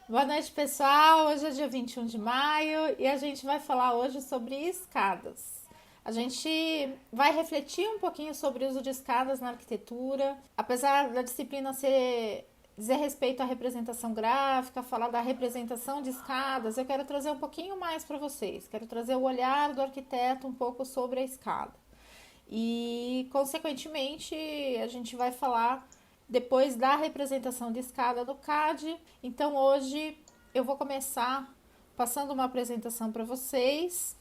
Boa noite, pessoal. Hoje é dia 21 de maio e a gente vai falar hoje sobre escadas. A gente vai refletir um pouquinho sobre o uso de escadas na arquitetura. Apesar da disciplina dizer respeito à representação gráfica, falar da representação de escadas, eu quero trazer um pouquinho mais para vocês. Quero trazer o olhar do arquiteto um pouco sobre a escada. E, consequentemente, a gente vai falar depois da representação de escada do CAD. Então, hoje eu vou começar passando uma apresentação para vocês.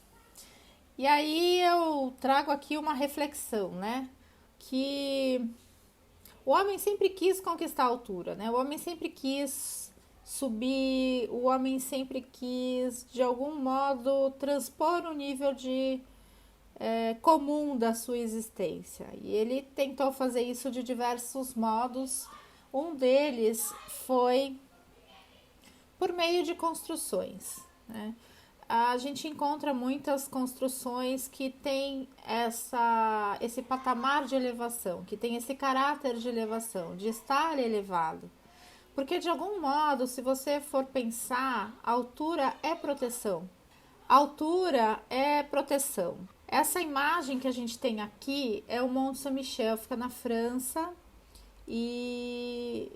E aí eu trago aqui uma reflexão, né? Que o homem sempre quis conquistar a altura, né? O homem sempre quis subir, o homem sempre quis, de algum modo, transpor o nível de comum da sua existência. E ele tentou fazer isso de diversos modos. Um deles foi por meio de construções, né? A gente encontra muitas construções que têm esse patamar de elevação, que tem esse caráter de elevação, de estar elevado. Porque, de algum modo, se você for pensar, a altura é proteção. A altura é proteção. Essa imagem que a gente tem aqui é o Mont Saint-Michel, fica na França. E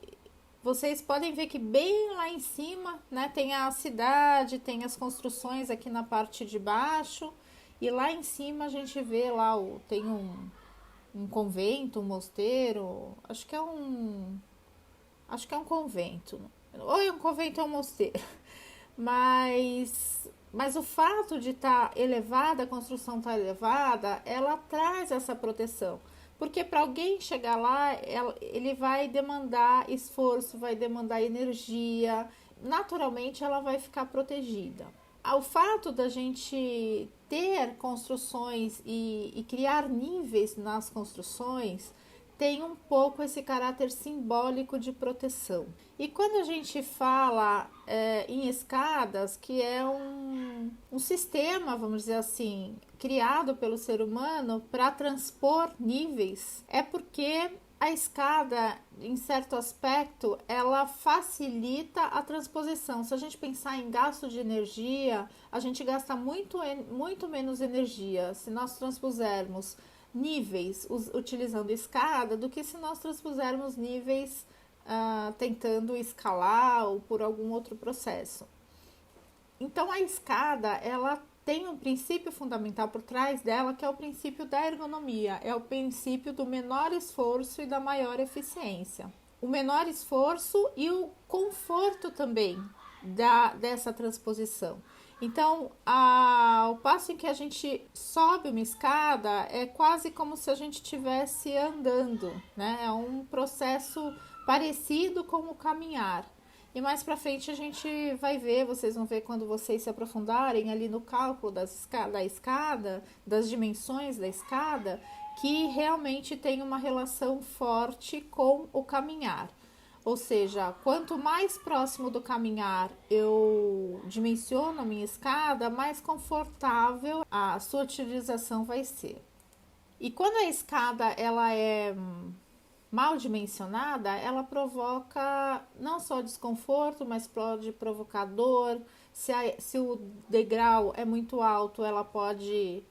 vocês podem ver que bem lá em cima, né, tem a cidade, tem as construções aqui na parte de baixo. E lá em cima a gente vê lá, tem um convento, um mosteiro, acho que é um convento. Ou é um convento ou um mosteiro. Mas o fato de estar elevada, a construção estar elevada, ela traz essa proteção. Porque para alguém chegar lá, ele vai demandar esforço, vai demandar energia. Naturalmente, ela vai ficar protegida. O fato da gente ter construções e criar níveis nas construções tem um pouco esse caráter simbólico de proteção. E quando a gente fala em escadas, que é um sistema, vamos dizer assim, criado pelo ser humano para transpor níveis, é porque a escada, em certo aspecto, ela facilita a transposição. Se a gente pensar em gasto de energia, a gente gasta muito menos energia se nós transpusermos níveis utilizando escada do que se nós transpusermos níveis tentando escalar ou por algum outro processo. Então a escada, ela tem um princípio fundamental por trás dela, que é o princípio da ergonomia, é o princípio do menor esforço e da maior eficiência. O menor esforço e o conforto também dessa transposição. Então, ao passo em que a gente sobe uma escada, é quase como se a gente estivesse andando, né? É um processo parecido com o caminhar. E mais para frente a gente vai ver, vocês vão ver quando vocês se aprofundarem ali no cálculo da escada, das dimensões da escada, que realmente tem uma relação forte com o caminhar. Ou seja, quanto mais próximo do caminhar eu dimensiono a minha escada, mais confortável a sua utilização vai ser. E quando a escada ela é mal dimensionada, ela provoca não só desconforto, mas pode provocar dor. Se o degrau é muito alto, ela pode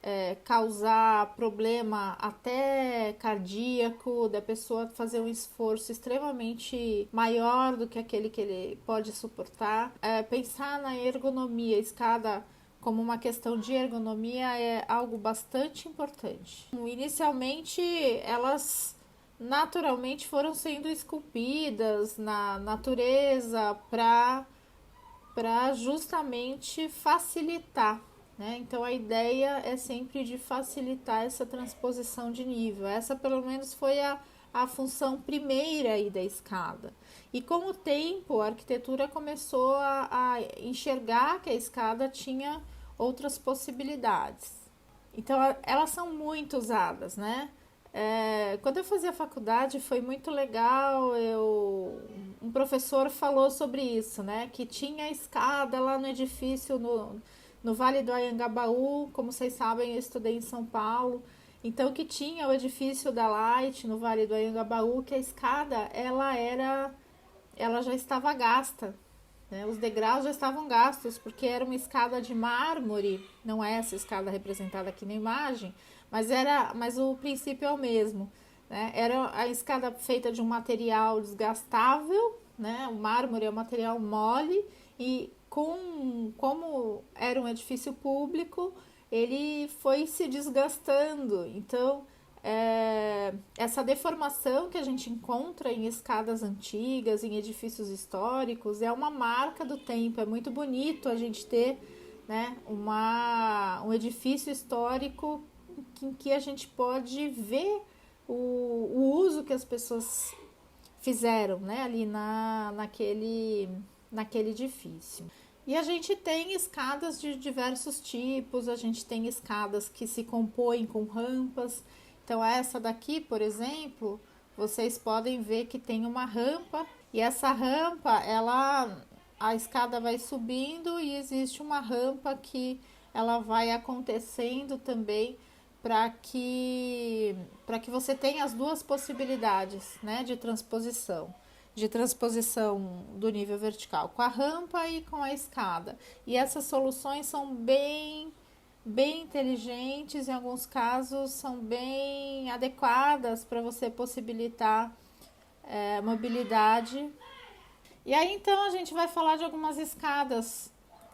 causar problema até cardíaco, da pessoa fazer um esforço extremamente maior do que aquele que ele pode suportar. Pensar na ergonomia, a escada como uma questão de ergonomia é algo bastante importante. Inicialmente, elas naturalmente foram sendo esculpidas na natureza para justamente facilitar, né? Então a ideia é sempre de facilitar essa transposição de nível. Essa pelo menos foi a função primeira aí da escada. E com o tempo a arquitetura começou a enxergar que a escada tinha outras possibilidades. Então elas são muito usadas, né? Quando eu fazia faculdade foi muito legal. Um professor falou sobre isso, né? Que tinha escada lá no edifício no Vale do Anhangabaú. Como vocês sabem, eu estudei em São Paulo. Então que tinha o edifício da Light no Vale do Anhangabaú, que a escada ela já estava gasta. né? Os degraus já estavam gastos, porque era uma escada de mármore, não é essa escada representada aqui na imagem, mas o princípio é o mesmo, né? Era a escada feita de um material desgastável, né? O mármore é um material mole e como era um edifício público, ele foi se desgastando. Então, essa deformação que a gente encontra em escadas antigas, em edifícios históricos, é uma marca do tempo. É muito bonito a gente ter, né, um edifício histórico em que a gente pode ver o uso que as pessoas fizeram, né, ali naquele edifício. E a gente tem escadas de diversos tipos, a gente tem escadas que se compõem com rampas. Então essa daqui, por exemplo, vocês podem ver que tem uma rampa e essa rampa, a escada vai subindo e existe uma rampa que ela vai acontecendo também para que você tenha as duas possibilidades, né, de transposição do nível vertical, com a rampa e com a escada. E essas soluções são bem inteligentes, em alguns casos são bem adequadas para você possibilitar mobilidade. E aí então a gente vai falar de algumas escadas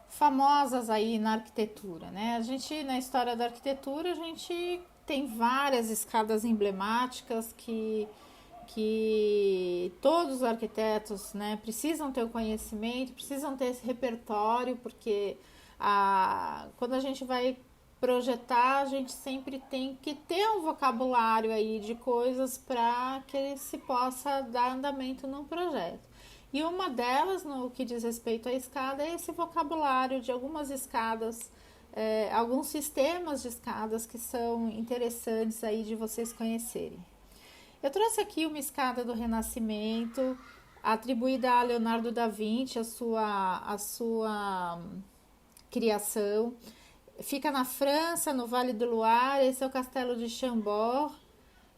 famosas aí na arquitetura, né? A gente, na história da arquitetura, a gente tem várias escadas emblemáticas que todos os arquitetos, né, precisam ter o conhecimento, precisam ter esse repertório, porque quando a gente vai projetar, a gente sempre tem que ter um vocabulário aí de coisas para que se possa dar andamento no projeto. E uma delas, no que diz respeito à escada, é esse vocabulário de algumas escadas, alguns sistemas de escadas que são interessantes aí de vocês conhecerem. Eu trouxe aqui uma escada do Renascimento, atribuída a Leonardo da Vinci, a sua criação. Fica na França, no Vale do Loire, esse é o Castelo de Chambord.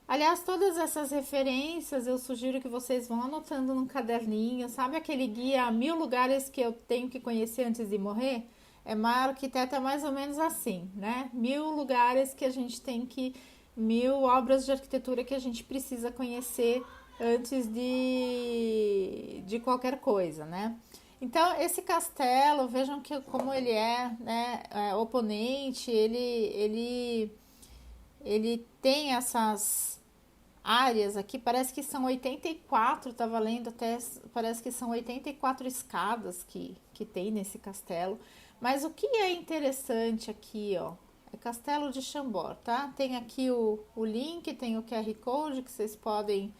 Aliás, todas essas referências eu sugiro que vocês vão anotando num caderninho, sabe aquele guia 1000 lugares que eu tenho que conhecer antes de morrer? Arquiteto é mais ou menos assim, né? 1000 lugares que a gente tem que 1000 obras de arquitetura que a gente precisa conhecer antes de qualquer coisa, né? Então, esse castelo, vejam como ele né, oponente, ele tem essas áreas aqui, parece que são 84, tá valendo até, parece que são 84 escadas que tem nesse castelo. Mas o que é interessante aqui, ó, é Castelo de Chambord, tá? Tem aqui o link, tem o QR Code que vocês podem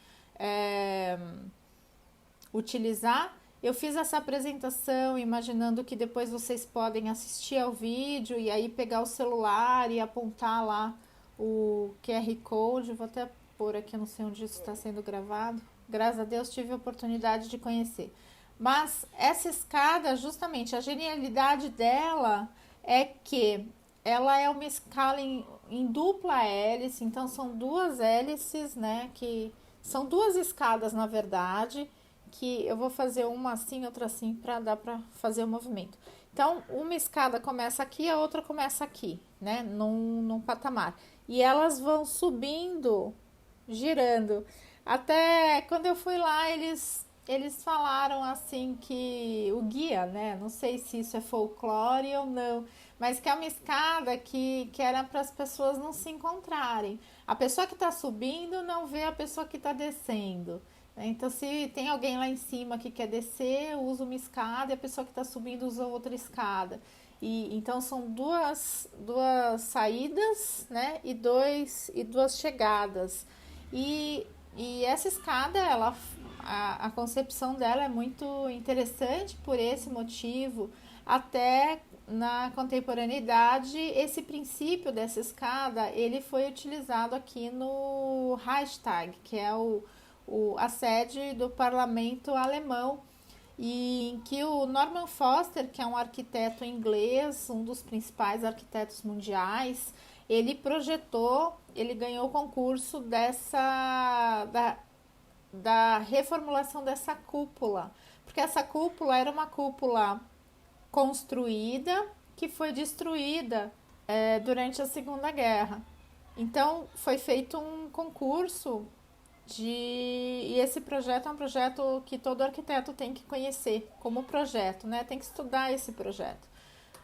utilizar. Eu fiz essa apresentação imaginando que depois vocês podem assistir ao vídeo e aí pegar o celular e apontar lá o QR Code. Vou até pôr aqui, não sei onde isso está sendo gravado. Graças a Deus tive a oportunidade de conhecer. Mas essa escada, justamente, a genialidade dela é que ela é uma escala em dupla hélice, então são duas hélices, né, que são duas escadas, na verdade, que eu vou fazer uma assim, outra assim, para dar para fazer o movimento. Então, uma escada começa aqui, a outra começa aqui, né, num patamar. E elas vão subindo, girando. Até quando eu fui lá, eles falaram assim que o guia, né, não sei se isso é folclore ou não, mas que é uma escada que era para as pessoas não se encontrarem. A pessoa que está subindo não vê a pessoa que está descendo. Então, se tem alguém lá em cima que quer descer, usa uma escada, e a pessoa que está subindo usa outra escada. Então, são duas saídas, né, e duas chegadas. E essa escada, a concepção dela é muito interessante por esse motivo. Até na contemporaneidade, esse princípio dessa escada, ele foi utilizado aqui no Reichstag, que é a sede do parlamento alemão, e em que o Norman Foster, que é um arquiteto inglês, um dos principais arquitetos mundiais, ele projetou, ele ganhou o concurso da reformulação dessa cúpula, porque essa cúpula era uma cúpula construída que foi destruída durante a Segunda Guerra. Então foi feito um concurso e esse projeto é um projeto que todo arquiteto tem que conhecer como projeto, né? Tem que estudar esse projeto.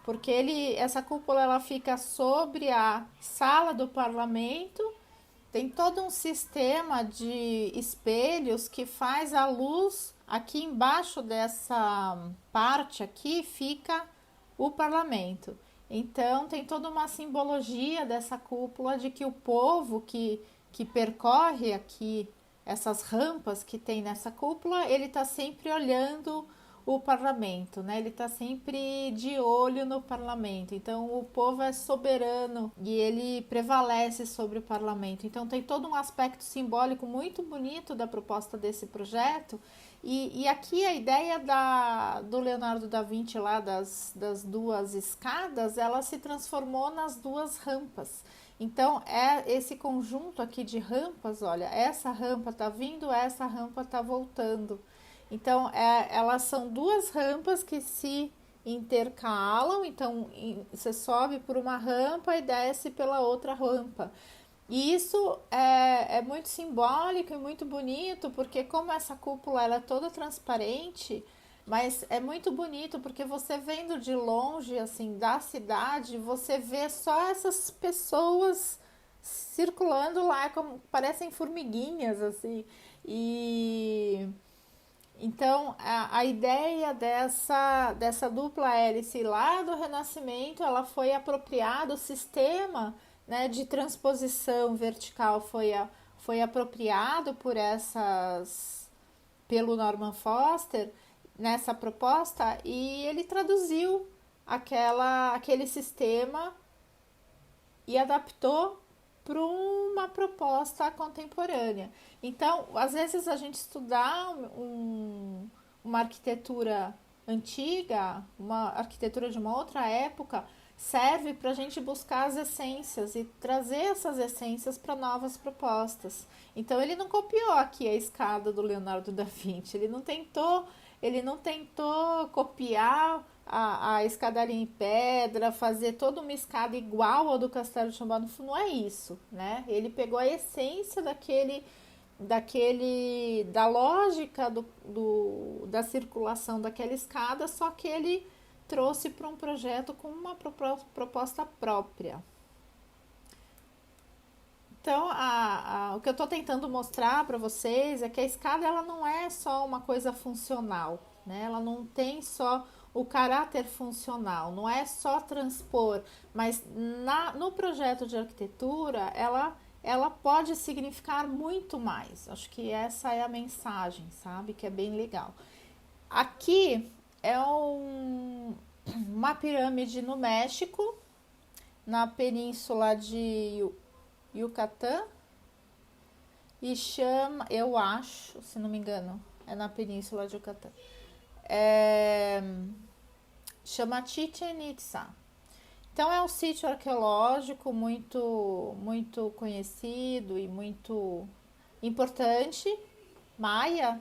Porque essa cúpula ela fica sobre a sala do parlamento, tem todo um sistema de espelhos que faz a luz aqui embaixo dessa parte aqui fica o parlamento. Então tem toda uma simbologia dessa cúpula de que o povo que percorre aqui essas rampas que tem nessa cúpula, ele está sempre olhando o parlamento, né? Ele está sempre de olho no parlamento. Então o povo é soberano e ele prevalece sobre o parlamento. Então tem todo um aspecto simbólico muito bonito da proposta desse projeto. E aqui a ideia do Leonardo da Vinci lá das duas escadas, ela se transformou nas duas rampas. Então é esse conjunto aqui de rampas, olha, essa rampa tá vindo, essa rampa tá voltando. Então, elas são duas rampas que se intercalam. Então, você sobe por uma rampa e desce pela outra rampa. E isso é muito simbólico e muito bonito, porque como essa cúpula ela é toda transparente, mas é muito bonito porque você vendo de longe, assim, da cidade, você vê só essas pessoas circulando lá, como parecem formiguinhas, assim. E então, a ideia dessa dupla hélice lá do Renascimento, ela foi apropriada, o sistema, né, de transposição vertical foi apropriado pelo Norman Foster nessa proposta e ele traduziu aquele sistema e adaptou para uma proposta contemporânea. Então, às vezes a gente estudar uma arquitetura antiga, uma arquitetura de uma outra época, serve para a gente buscar as essências e trazer essas essências para novas propostas. Então, ele não copiou aqui a escada do Leonardo da Vinci, ele não tentou copiar a escadaria em pedra, fazer toda uma escada igual ao do Castelo de Chambord, não é isso, né? Ele pegou a essência da lógica da circulação daquela escada, só que ele trouxe para um projeto com uma proposta própria. Então, o que eu estou tentando mostrar para vocês é que a escada ela não é só uma coisa funcional, né? Ela não tem só o caráter funcional, não é só transpor, mas no projeto de arquitetura ela pode significar muito mais. Acho que essa é a mensagem, sabe? Que é bem legal. Aqui é uma pirâmide no México, na península de Yucatán, e chama, eu acho, se não me engano, é na península de Yucatán. Chama Chichen Itza. Então é um sítio arqueológico muito, muito conhecido e muito importante, maia.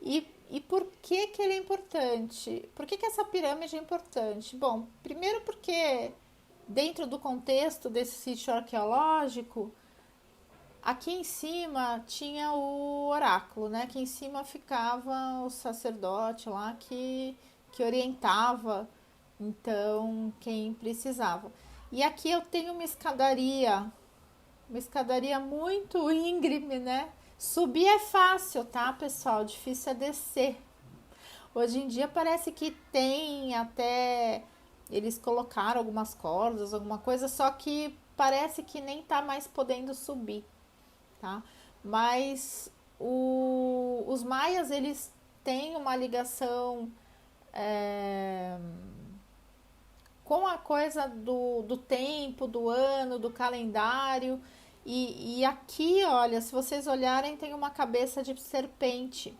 E por que ele é importante? Por que essa pirâmide é importante? Bom, primeiro porque dentro do contexto desse sítio arqueológico, aqui em cima tinha o oráculo, né? Aqui em cima ficava o sacerdote lá que orientava, então, quem precisava. E aqui eu tenho uma escadaria muito íngreme, né? Subir é fácil, tá, pessoal? Difícil é descer. Hoje em dia parece que tem até... Eles colocaram algumas cordas, alguma coisa, só que parece que nem tá mais podendo subir, tá? Mas os maias, eles têm uma ligação com a coisa do tempo, do ano, do calendário. E aqui, olha, se vocês olharem, tem uma cabeça de serpente.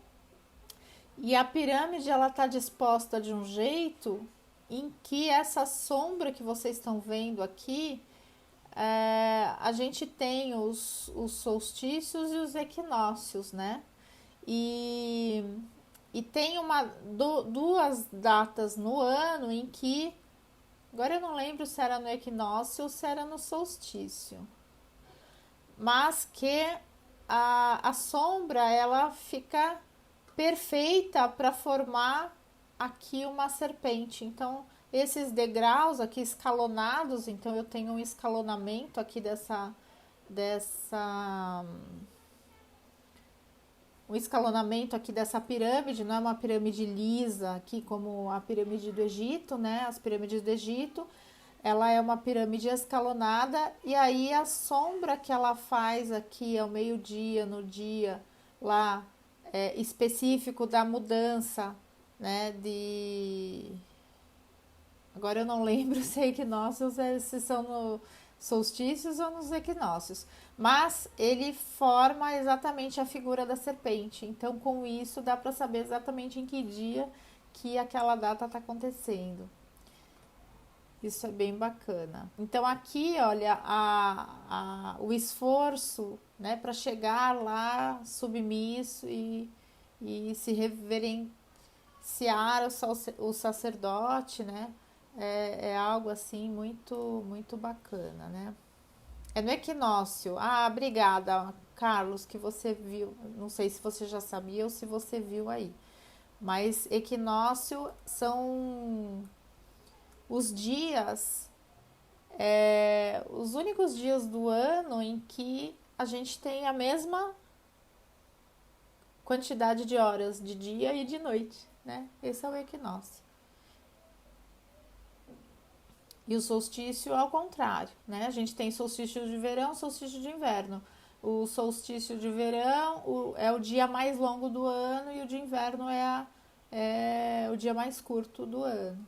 E a pirâmide, ela tá disposta de um jeito em que essa sombra que vocês estão vendo aqui, a gente tem os solstícios e os equinócios, né? E E tem duas datas no ano em que, agora eu não lembro se era no equinócio ou se era no solstício, mas que a sombra ela fica perfeita para formar aqui uma serpente. Então, esses degraus aqui escalonados, então eu tenho um escalonamento aqui dessa um escalonamento aqui dessa pirâmide, não é uma pirâmide lisa aqui como a pirâmide do Egito, né? As pirâmides do Egito, ela é uma pirâmide escalonada e aí a sombra que ela faz aqui ao meio-dia, no dia lá específico da mudança, né? Agora eu não lembro se é equinócios, se são no solstícios ou nos equinócios. Mas ele forma exatamente a figura da serpente. Então, com isso, dá para saber exatamente em que dia que aquela data está acontecendo. Isso é bem bacana. Então, aqui, olha, o esforço, né, para chegar lá submisso e se reverenciar o sacerdote, né? É algo assim muito bacana, né? É no equinócio. Ah, obrigada, Carlos, que você viu. Não sei se você já sabia ou se você viu aí. Mas equinócio são os dias, os únicos dias do ano em que a gente tem a mesma quantidade de horas de dia e de noite, né? Esse é o equinócio. E o solstício ao contrário, né? A gente tem solstício de verão, solstício de inverno. O solstício de verão é o dia mais longo do ano e o de inverno é o dia mais curto do ano.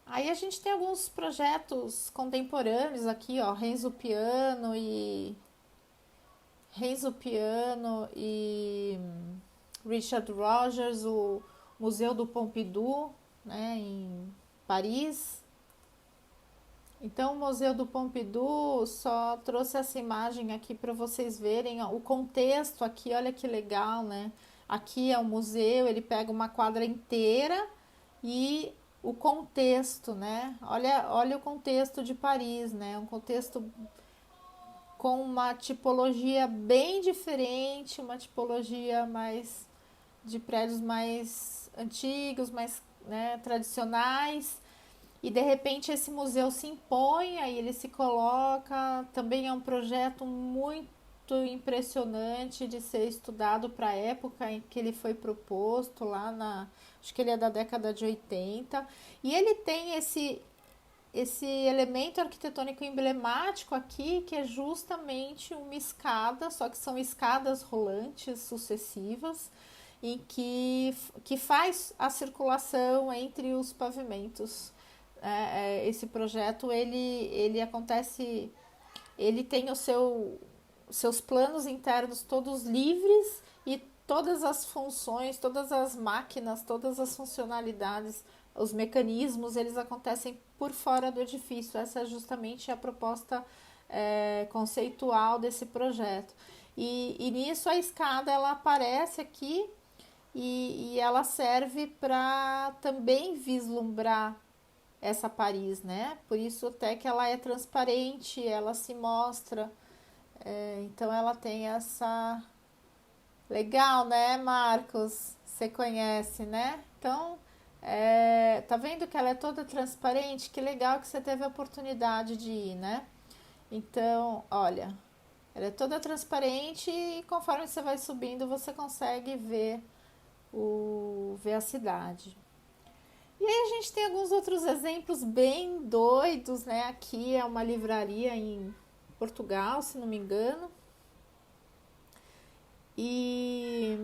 Aí a gente tem alguns projetos contemporâneos aqui, ó, Renzo Piano e Richard Rogers, o Museu do Pompidou, né, em Paris. Então, o Museu do Pompidou só trouxe essa imagem aqui para vocês verem ó, o contexto aqui, olha que legal, né? Aqui é o museu, ele pega uma quadra inteira e o contexto, né? Olha o contexto de Paris, né? Um contexto com uma tipologia bem diferente, uma tipologia mais de prédios mais antigos, mais, né, tradicionais. E de repente esse museu se impõe, aí ele se coloca. Também é um projeto muito impressionante de ser estudado para a época em que ele foi proposto, acho que ele é da década de 80. E ele tem esse elemento arquitetônico emblemático aqui, que é justamente uma escada, só que são escadas rolantes sucessivas, em que faz a circulação entre os pavimentos. Esse projeto ele acontece, ele tem seus planos internos todos livres e todas as funções, todas as máquinas, todas as funcionalidades, os mecanismos, eles acontecem por fora do edifício. Essa é justamente a proposta conceitual desse projeto. E nisso a escada ela aparece aqui e ela serve para também vislumbrar essa Paris, né? Por isso até que ela é transparente, ela se mostra. Então ela tem essa... Legal, né, Marcos? Você conhece, né? Então, tá vendo que ela é toda transparente? Que legal que você teve a oportunidade de ir, né? Então, olha, ela é toda transparente e conforme você vai subindo, você consegue ver a cidade. E aí a gente tem alguns outros exemplos bem doidos, né? Aqui é uma livraria em Portugal, se não me engano. E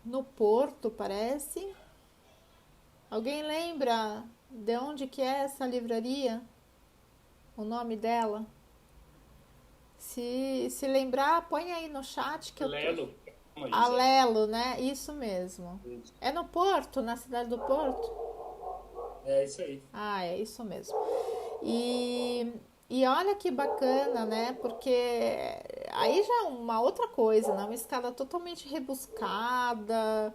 no Porto, parece. Alguém lembra de onde que é essa livraria? O nome dela? Se lembrar, põe aí no chat que Lelo. Alelo, né? Isso mesmo. É no Porto, na cidade do Porto? É isso aí. Ah, é isso mesmo. E E olha que bacana, né? Porque aí já é uma outra coisa, né? Uma escada totalmente rebuscada,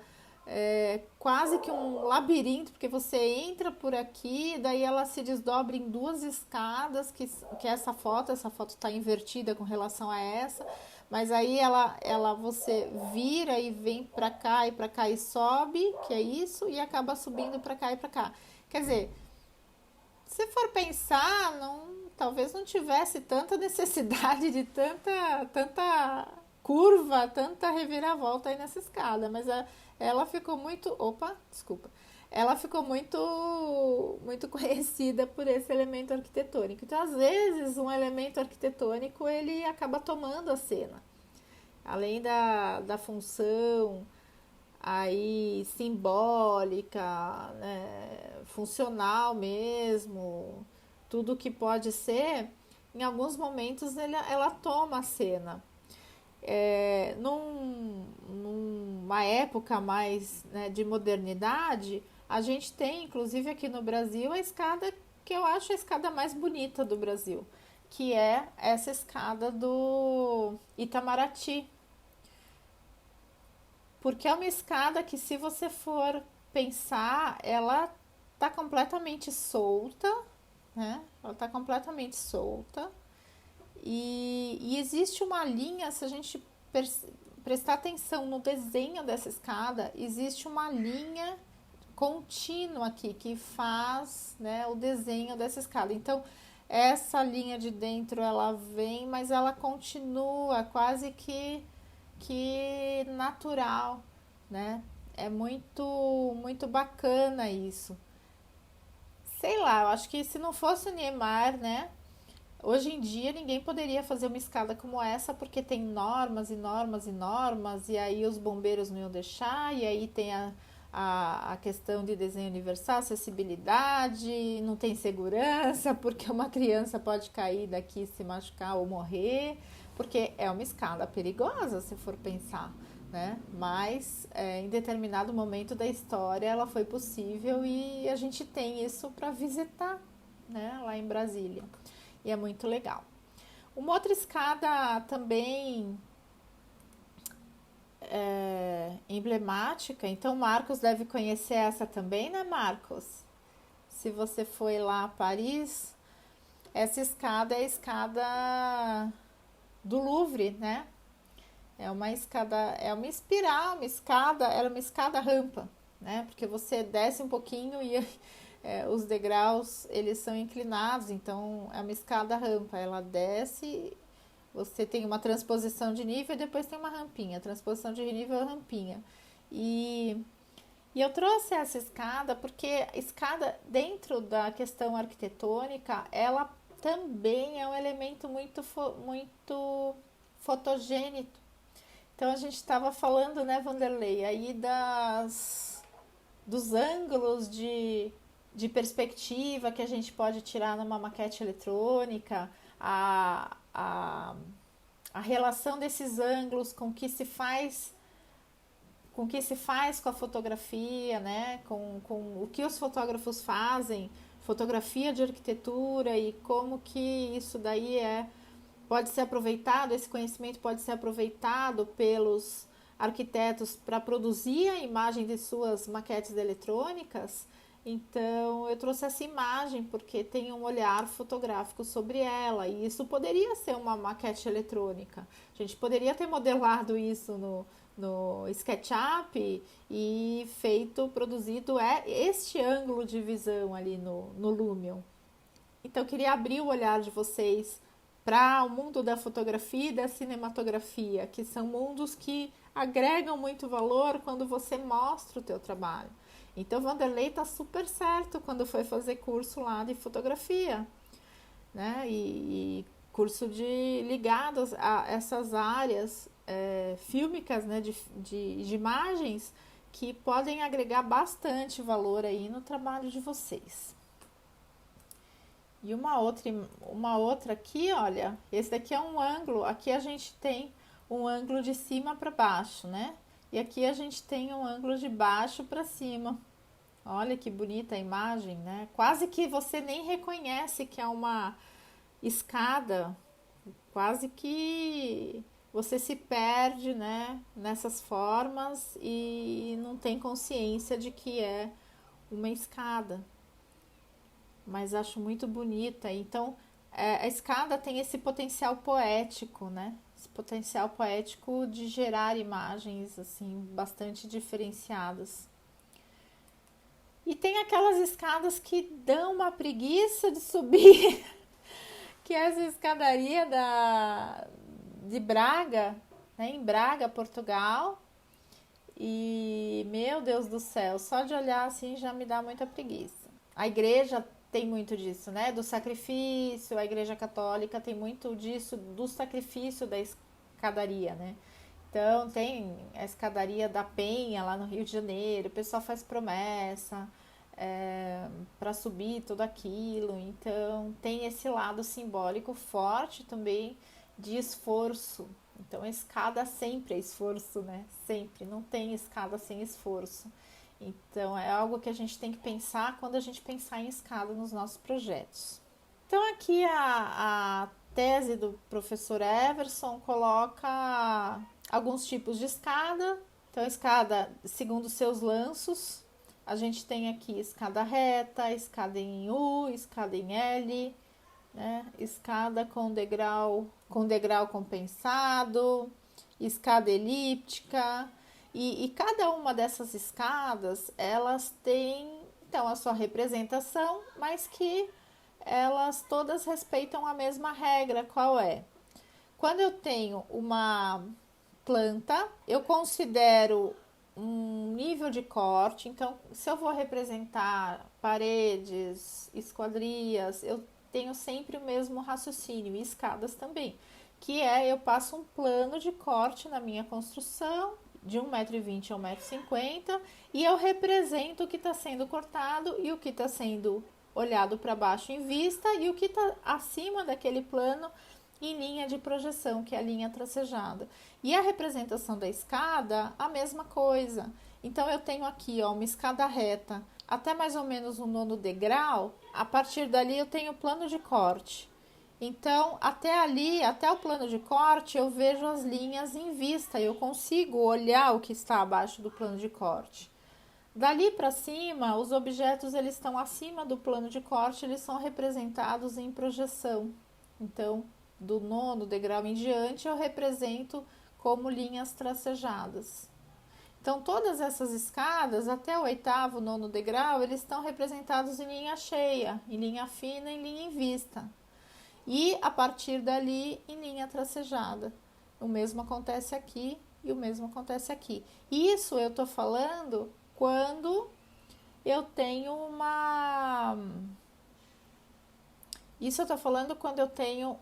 quase que um labirinto, porque você entra por aqui, daí ela se desdobra em duas escadas, que essa foto está invertida com relação a essa, mas aí ela você vira e vem para cá e sobe, que é isso, e acaba subindo para cá e para cá. Quer dizer, se for pensar, talvez não tivesse tanta necessidade de tanta curva, tanta reviravolta aí nessa escada, mas ela ficou muito, opa, desculpa, ela ficou muito conhecida por esse elemento arquitetônico. Então, às vezes, um elemento arquitetônico ele acaba tomando a cena, além da função aí simbólica, né, funcional mesmo, tudo que pode ser, em alguns momentos ela toma a cena. Numa época mais, né, de modernidade, a gente tem, inclusive aqui no Brasil, a escada que eu acho a escada mais bonita do Brasil, que é essa escada do Itamaraty, porque é uma escada que, se você for pensar, ela tá completamente solta, né? Ela tá completamente solta. E existe uma linha, se a gente prestar atenção no desenho dessa escada, existe uma linha contínua aqui que faz, né, o desenho dessa escada. Então, essa linha de dentro ela vem, mas ela continua quase que natural, né? É muito bacana isso. Sei lá, eu acho que se não fosse o Niemeyer, né? Hoje em dia ninguém poderia fazer uma escada como essa porque tem normas e normas e normas, e aí os bombeiros não iam deixar, e aí tem a questão de desenho universal, acessibilidade, não tem segurança, porque uma criança pode cair daqui, se machucar ou morrer, porque é uma escada perigosa, se for pensar, né? Mas em determinado momento da história ela foi possível e a gente tem isso para visitar, né? Lá em Brasília. E é muito legal. Uma outra escada também emblemática, então Marcos deve conhecer essa também, né, Marcos? Se você foi lá a Paris, essa escada é a escada do Louvre, né? É uma escada, é uma espiral, uma escada, ela é uma escada rampa, né? Porque você desce um pouquinho e os degraus eles são inclinados, então é uma escada rampa. Ela desce, você tem uma transposição de nível e depois tem uma rampinha, transposição de nível e rampinha. E, e eu trouxe essa escada porque a escada, dentro da questão arquitetônica, ela também é um elemento muito fotogênico. Então a gente estava falando, né, Vanderlei, aí dos ângulos de perspectiva que a gente pode tirar numa maquete eletrônica, a relação desses ângulos com o que se faz com a fotografia, né? Com o que os fotógrafos fazem, fotografia de arquitetura e como que isso daí pode ser aproveitado, esse conhecimento pode ser aproveitado pelos arquitetos para produzir a imagem de suas maquetes eletrônicas. Então eu trouxe essa imagem porque tem um olhar fotográfico sobre ela, e isso poderia ser uma maquete eletrônica. A gente poderia ter modelado isso no SketchUp e produzido este ângulo de visão ali no Lumion. Então eu queria abrir o olhar de vocês para o mundo da fotografia e da cinematografia, que são mundos que agregam muito valor quando você mostra o teu trabalho. Então, o Vanderlei está super certo quando foi fazer curso lá de fotografia, né? E curso ligados a essas áreas fílmicas, né? De imagens que podem agregar bastante valor aí no trabalho de vocês. E uma outra aqui, olha, esse daqui é um ângulo, aqui a gente tem um ângulo de cima para baixo, né? E aqui a gente tem um ângulo de baixo para cima. Olha que bonita a imagem, né? Quase que você nem reconhece que é escada, quase que você se perde, né, nessas formas e não tem consciência de que é uma escada. Mas acho muito bonita. Então, a escada tem esse potencial poético, né? Esse potencial poético de gerar imagens assim bastante diferenciadas. E tem aquelas escadas que dão uma preguiça de subir, que é essa escadaria de Braga, né? Em Braga, Portugal. E, meu Deus do céu, só de olhar assim já me dá muita preguiça. A igreja tem muito disso, né? Do sacrifício, a igreja católica tem muito disso, do sacrifício da escadaria, né? Então, tem a escadaria da Penha, lá no Rio de Janeiro, o pessoal faz promessa para subir tudo aquilo. Então, tem esse lado simbólico forte também de esforço. Então, a escada sempre é esforço, né? Sempre. Não tem escada sem esforço. Então, é algo que a gente tem que pensar quando a gente pensar em escada nos nossos projetos. Então, aqui a tese do professor Everson coloca alguns tipos de escada. Então, escada segundo seus lanços. A gente tem aqui escada reta, escada em U, escada em L, né? Escada com degrau compensado, escada elíptica. E cada uma dessas escadas, elas têm, então, a sua representação, mas que elas todas respeitam a mesma regra. Qual é? Quando eu tenho uma planta, eu considero um nível de corte. Então, se eu vou representar paredes, esquadrias, eu tenho sempre o mesmo raciocínio, e escadas também, que é eu passo um plano de corte na minha construção de 1,20 m a 1,50 m e eu represento o que está sendo cortado e o que está sendo olhado para baixo em vista e o que está acima daquele plano em linha de projeção, que é a linha tracejada. E a representação da escada, a mesma coisa. Então, eu tenho aqui uma escada reta até mais ou menos o 9º degrau. A partir dali, eu tenho plano de corte. Então, até ali, até o plano de corte, eu vejo as linhas em vista. Eu consigo olhar o que está abaixo do plano de corte. Dali para cima, os objetos eles estão acima do plano de corte, eles são representados em projeção. Então, do 9º degrau em diante, eu represento como linhas tracejadas. Então, todas essas escadas, até o 8º, 9º degrau, eles estão representados em linha cheia, em linha fina, em linha em vista. E, a partir dali, em linha tracejada. O mesmo acontece aqui e o mesmo acontece aqui. Isso eu estou falando quando eu tenho uma... Isso eu estou falando quando eu tenho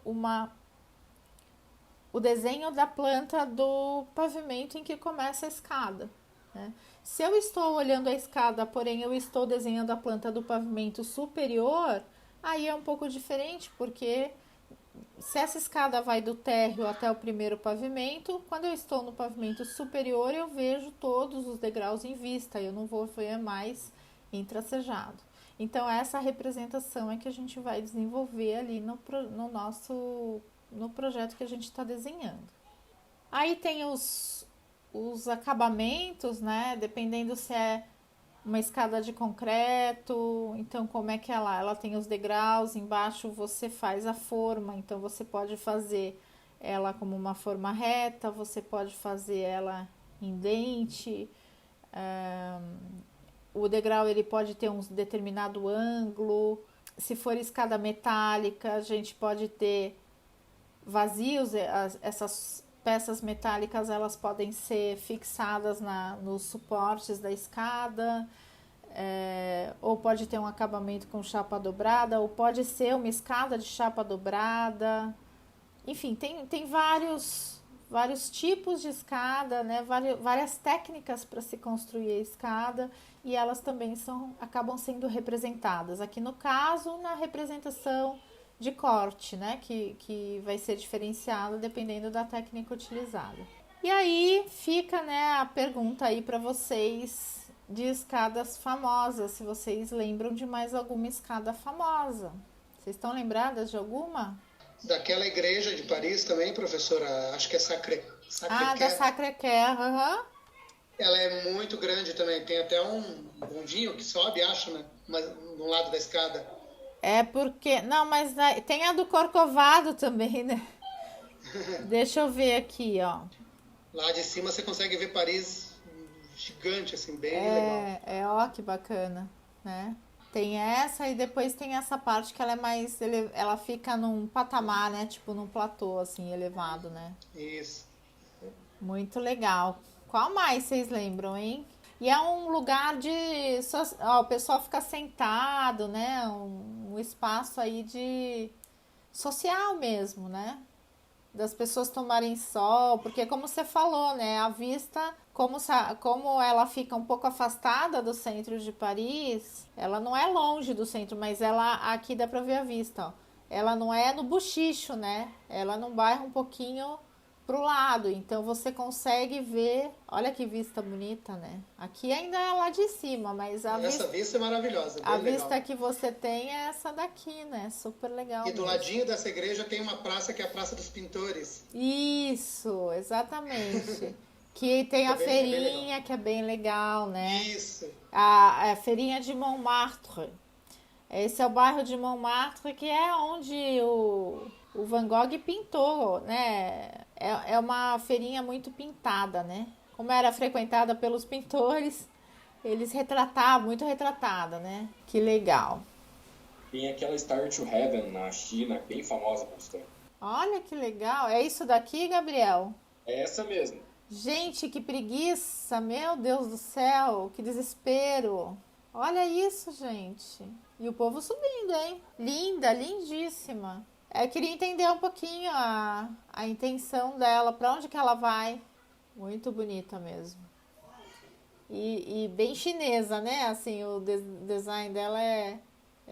o desenho da planta do pavimento em que começa a escada, né? Se eu estou olhando a escada, porém eu estou desenhando a planta do pavimento superior, aí é um pouco diferente, porque se essa escada vai do térreo até o primeiro pavimento, quando eu estou no pavimento superior, eu vejo todos os degraus em vista, eu não vou ver mais em tracejado. Então, essa representação é que a gente vai desenvolver ali no projeto que a gente está desenhando. Aí tem os acabamentos, né? Dependendo se é uma escada de concreto, então como é que ela tem os degraus, embaixo você faz a forma, então você pode fazer ela como uma forma reta, você pode fazer ela em dente, o degrau ele pode ter um determinado ângulo. Se for escada metálica, a gente pode ter vazios, essas peças metálicas elas podem ser fixadas nos suportes da escada, ou pode ter um acabamento com chapa dobrada, ou pode ser uma escada de chapa dobrada. Enfim, tem vários tipos de escada, né? Várias técnicas para se construir a escada, e elas também acabam sendo representadas. Aqui no caso, na representação de corte, né? Que vai ser diferenciada dependendo da técnica utilizada. E aí fica, né, a pergunta aí para vocês de escadas famosas, se vocês lembram de mais alguma escada famosa. Vocês estão lembradas de alguma? daquela igreja de Paris também, professora, acho que é Ah, da Sacré-Cœur. Sacré-Cœur, aham. Ela é muito grande também, tem até um bondinho que sobe, acho, né? Mas, no lado da escada. É porque. Não, mas tem a do Corcovado também, né? Deixa eu ver aqui, ó. Lá de cima você consegue ver Paris gigante, assim, bem legal. Ó, que bacana, né? Tem essa e depois tem essa parte que ela é mais. Ela fica num patamar, né? Tipo num platô, assim, elevado, né? Isso. Muito legal. Qual mais vocês lembram, hein? E é um lugar de. Ó, o pessoal fica sentado, né? Um espaço aí de social mesmo, né? Das pessoas tomarem sol, porque como você falou, né, a vista, como ela fica um pouco afastada do centro de Paris, ela não é longe do centro, mas ela aqui dá pra ver a vista, ó. Ela não é no Buchicho, né? Ela é num bairro um pouquinho pro lado, então você consegue ver, olha que vista bonita, né? Aqui ainda é lá de cima, mas Essa vista é maravilhosa, a bem vista legal. que você tem é essa daqui, né? Super legal E do mesmo. ladinho dessa igreja tem uma praça que é a Praça dos Pintores, Isso, exatamente. Que tem que a é bem legal. feirinha, que é bem legal, né? Isso. A feirinha de Montmartre. Esse é o bairro de Montmartre, que é onde o Van Gogh pintou, né? É uma feirinha muito pintada, né? Como era frequentada pelos pintores, eles retratavam, muito retratada, né? Que legal. Tem aquela Star to Heaven na China, bem famosa, professor. Olha que legal. É isso daqui, Gabriel? É essa mesmo. Gente, que preguiça! Meu Deus do céu, que desespero! Olha isso, gente. E o povo subindo, hein? Linda, lindíssima. Eu queria entender um pouquinho a intenção dela, pra onde que ela vai. Muito bonita mesmo. E bem chinesa, né? Assim, o design dela é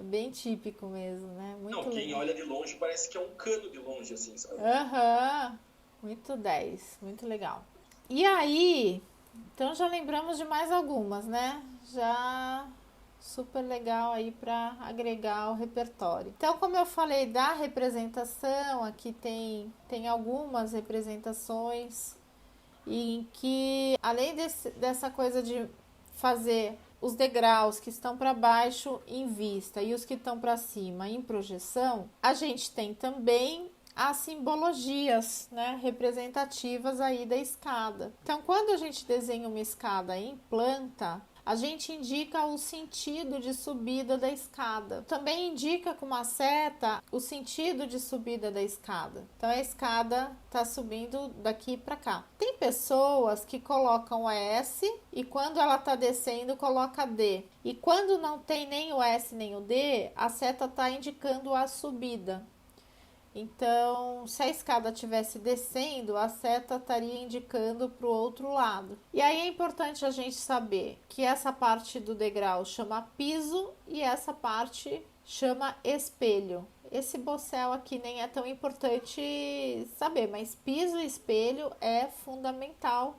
bem típico mesmo, né? Muito Não, quem legal. olha de longe parece que é um cano de longe, assim, sabe? Aham, muito 10, muito legal. E aí, então já lembramos de mais algumas, né? Já super legal aí para agregar ao repertório. Então, como eu falei da representação, aqui tem algumas representações em que, além dessa coisa de fazer os degraus que estão para baixo em vista e os que estão para cima em projeção, a gente tem também as simbologias, né, representativas aí da escada. Então, quando a gente desenha uma escada em planta, a gente indica o sentido de subida da escada. Também indica com uma seta o sentido de subida da escada. Então a escada está subindo daqui para cá. Tem pessoas que colocam S e quando ela está descendo coloca D. E quando não tem nem o S nem o D, a seta está indicando a subida. Então, se a escada estivesse descendo, a seta estaria indicando para o outro lado. E aí é importante a gente saber que essa parte do degrau chama piso e essa parte chama espelho. Esse bossel aqui nem é tão importante saber, mas piso e espelho é fundamental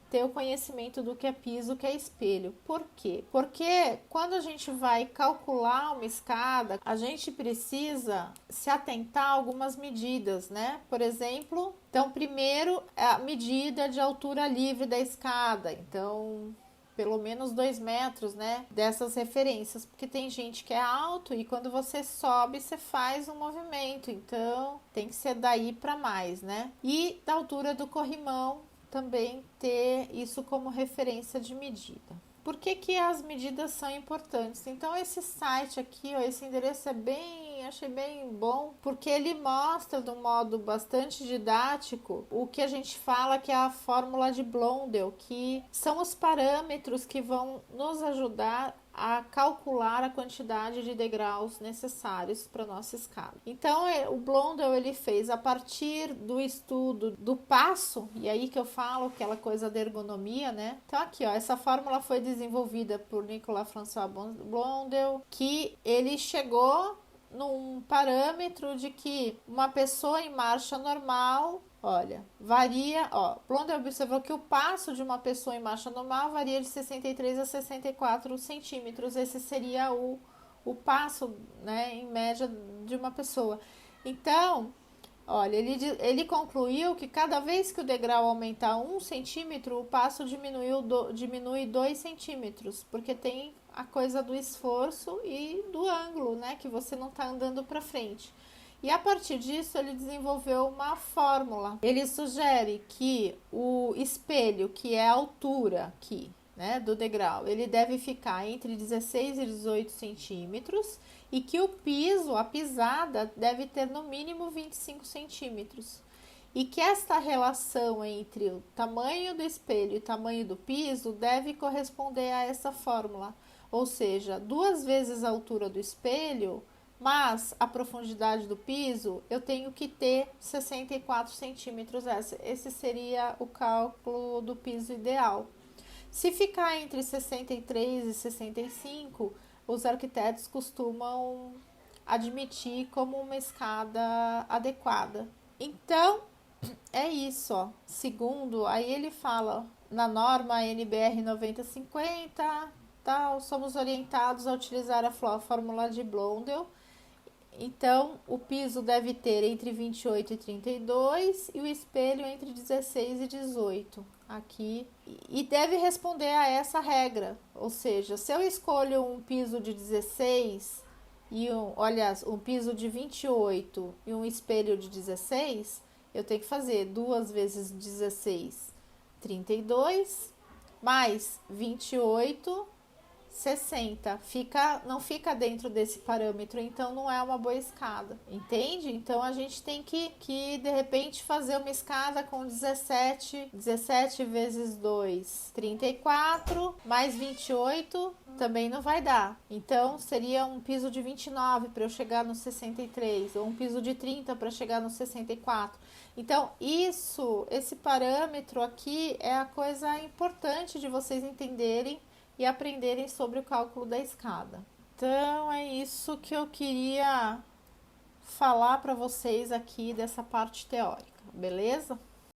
ter o conhecimento do que é piso, o que é espelho. Por quê? Porque quando a gente vai calcular uma escada, a gente precisa se atentar a algumas medidas, né? Por exemplo, então primeiro a medida de altura livre da escada. Então, pelo menos 2 metros, né, dessas referências, porque tem gente que é alto e quando você sobe, você faz um movimento, então tem que ser daí para mais, né? E da altura do corrimão, também ter isso como referência de medida. Por que que as medidas são importantes? Então esse site aqui, ó, esse endereço achei bem bom, porque ele mostra de um modo bastante didático o que a gente fala que é a fórmula de Blondel, que são os parâmetros que vão nos ajudar a calcular a quantidade de degraus necessários para nossa escala. Então, o Blondel ele fez a partir do estudo do passo, e aí que eu falo aquela coisa da ergonomia, né? Então, aqui, ó, essa fórmula foi desenvolvida por Nicolas François Blondel, que ele chegou num parâmetro de que uma pessoa em marcha normal, olha, varia, ó, Blondel observou que o passo de uma pessoa em marcha normal varia de 63 a 64 centímetros. Esse seria o passo, né, em média de uma pessoa. Então, Olha, ele concluiu que cada vez que o degrau aumentar 1 centímetro, o passo diminui 2 centímetros, porque tem a coisa do esforço e do ângulo, né, que você não está andando para frente. E a partir disso, ele desenvolveu uma fórmula. Ele sugere que o espelho, que é a altura aqui, né, do degrau, ele deve ficar entre 16 e 18 centímetros e que o piso, a pisada, deve ter no mínimo 25 centímetros. E que esta relação entre o tamanho do espelho e o tamanho do piso deve corresponder a essa fórmula. Ou seja, 2 vezes a altura do espelho, mas a profundidade do piso, eu tenho que ter 64 centímetros. Esse seria o cálculo do piso ideal. Se ficar entre 63 e 65, os arquitetos costumam admitir como uma escada adequada. Então, é isso, ó. Segundo, aí ele fala na norma NBR 9050, tal, somos orientados a utilizar a fórmula de Blondel. Então, o piso deve ter entre 28 e 32 e o espelho entre 16 e 18 aqui. E deve responder a essa regra. Ou seja, se eu escolho um piso de 16 e um piso de 28 e um espelho de 16, eu tenho que fazer 2 vezes 16, 32, mais 28, 60, não fica dentro desse parâmetro, então não é uma boa escada, entende? Então a gente tem que de repente fazer uma escada com 17 vezes 2, 34, mais 28, também não vai dar. Então seria um piso de 29 para eu chegar no 63, ou um piso de 30 para chegar no 64. Então esse parâmetro aqui é a coisa importante de vocês entenderem e aprenderem sobre o cálculo da escada. Então é isso que eu queria falar para vocês aqui dessa parte teórica, beleza?